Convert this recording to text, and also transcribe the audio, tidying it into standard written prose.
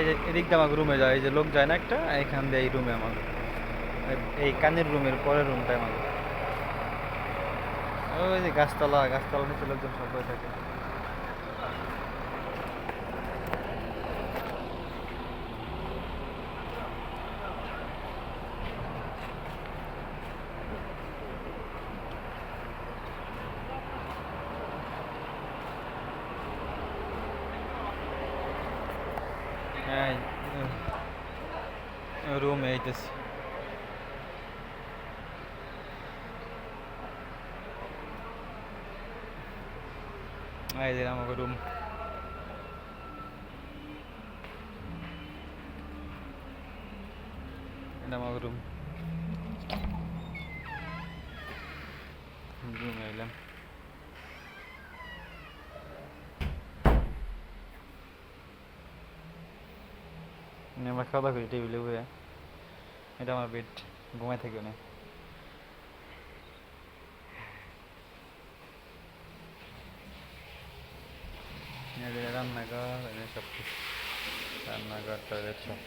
এই যে এদিক দিয়ে আমাকে রুমে যায়, এই যে লোক যায় না একটা, এখান দিয়ে এই রুমে আমাকে, এই কানের রুমের পরের রুমটাই আমাকে। ওই যে গাছতলা, গাছতলা নিচে লোকজন সব বসে থাকে। হ্যাঁ, রুমে এইতেছি। এই যে আমাকে রুম, এটা আমাকে রুম, রুমে এলাম। আমরা খাওয়া দাওয়া করি টেবিলে বসে। এটা আমার বেড, ঘুমাই থাকি না। রান্নাঘর, সব কিছু, রান্নাঘর টয়লেট সব।